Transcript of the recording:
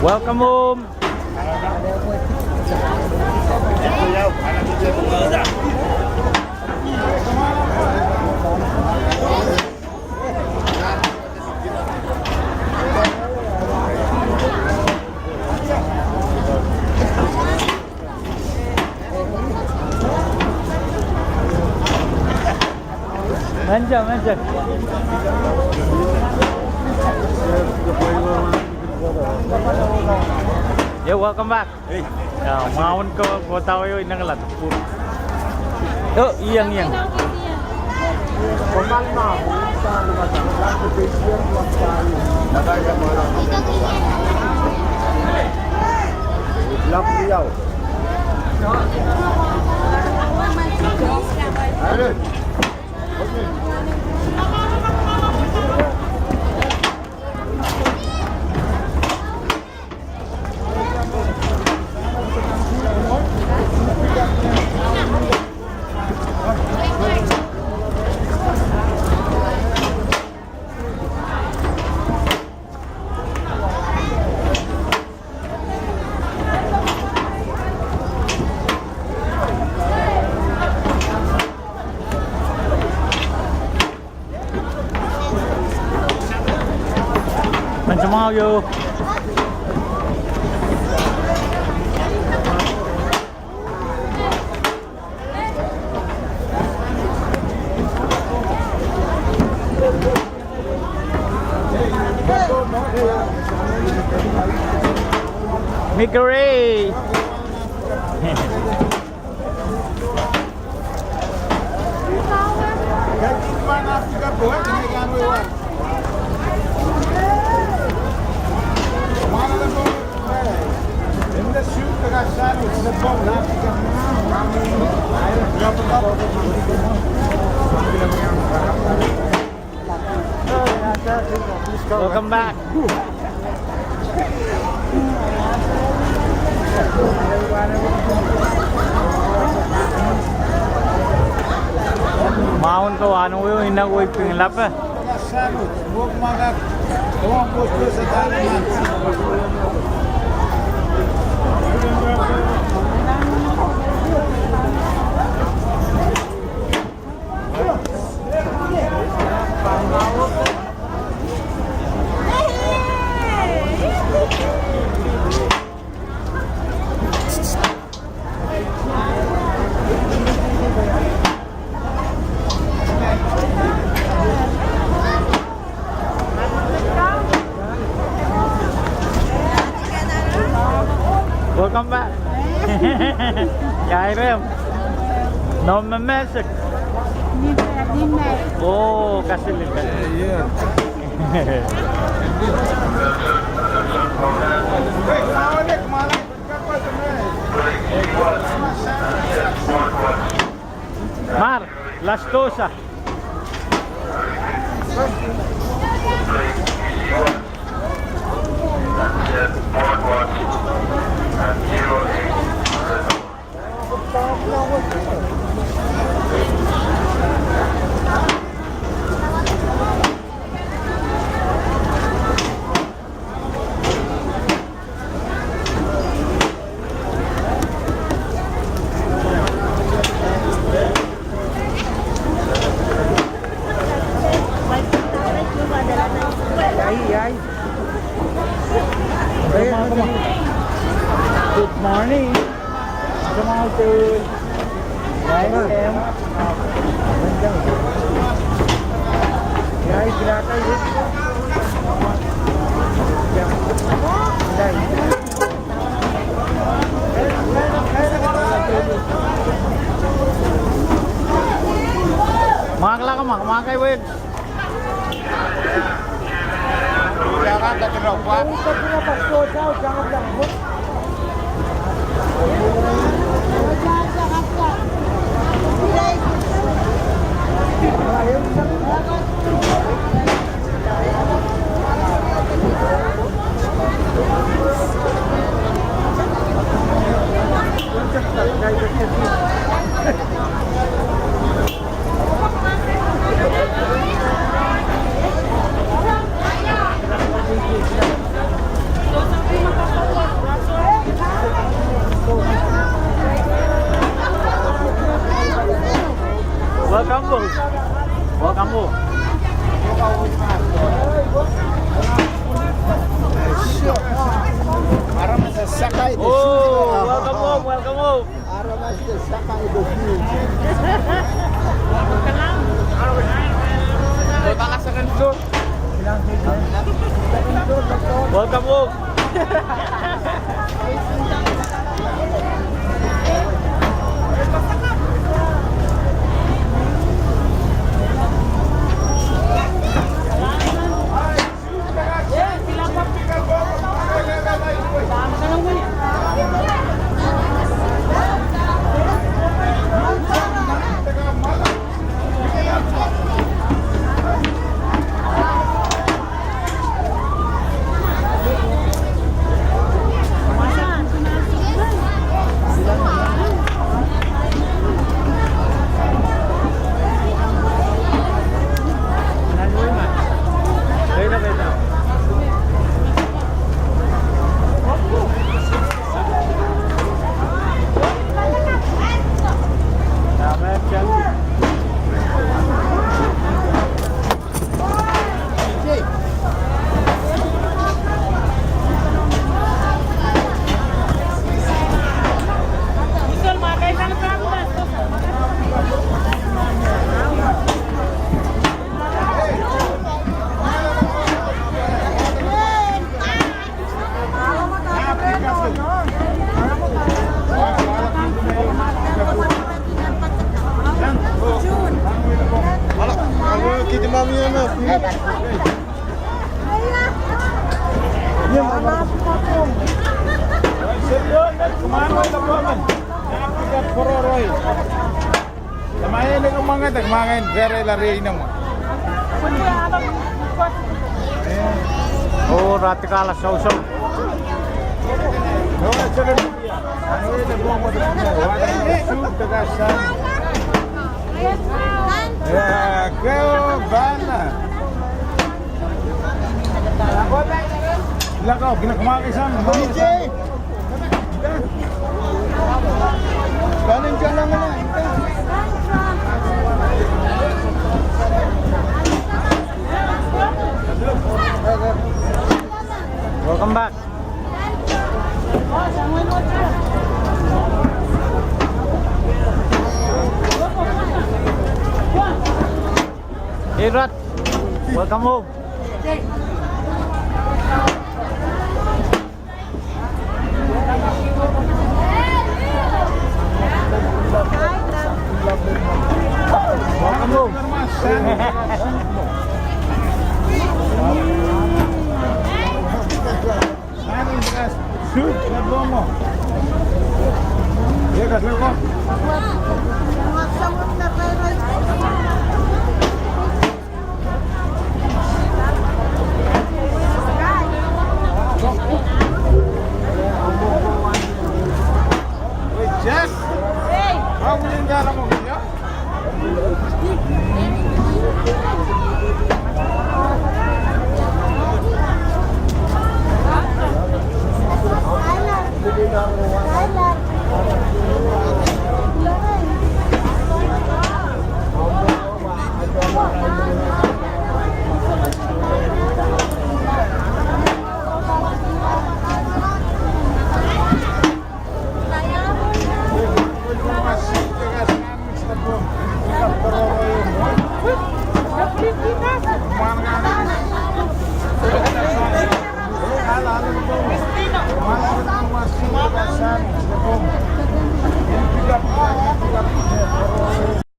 Welcome home. Manja, manja. Yeah, welcome back. Hey. Maun ko tahu yo inang lat. Oh, iyang. Pemalma, Blok Riau. Macam mau yo. Mickery. Welcome back. Maun ko ano yung inagoy pinglap eh. Welcome back. Yairem. No memesek. Oh, kasih lihat. Iya. Mar, Las Tosas. Good morning. Come on to em. Guys, gerakan yuk. Makakala ka makamagay wait. Jangan tak terlupa. Untuk punya bakso jauh jangan jangkut. Welcome po. Welcome po. Para masasakay. Oh, welcome home, welcome home. Para masasakay doon. Baka sa kanto. Welcome home. Kita mami na. Yan, anak ko. Kumano ito po man? Napigat pororoy. Samayan na kong mga tagmangan, very lari na mo. Oh, rati kala saw-saw. No, it's a little bit. Ano yun na buong mo ito? Wala yung soup, tagasan. Kaya, bana. Lakaw, ginakumakisang. DJ! Kanin dyan lang na. Welcome back. Hey, Rat. Welcome home. Welcome home. Soup, na buong mo. Iya, kaslo ko. Wait, Jess! Hey! How will you get along with you?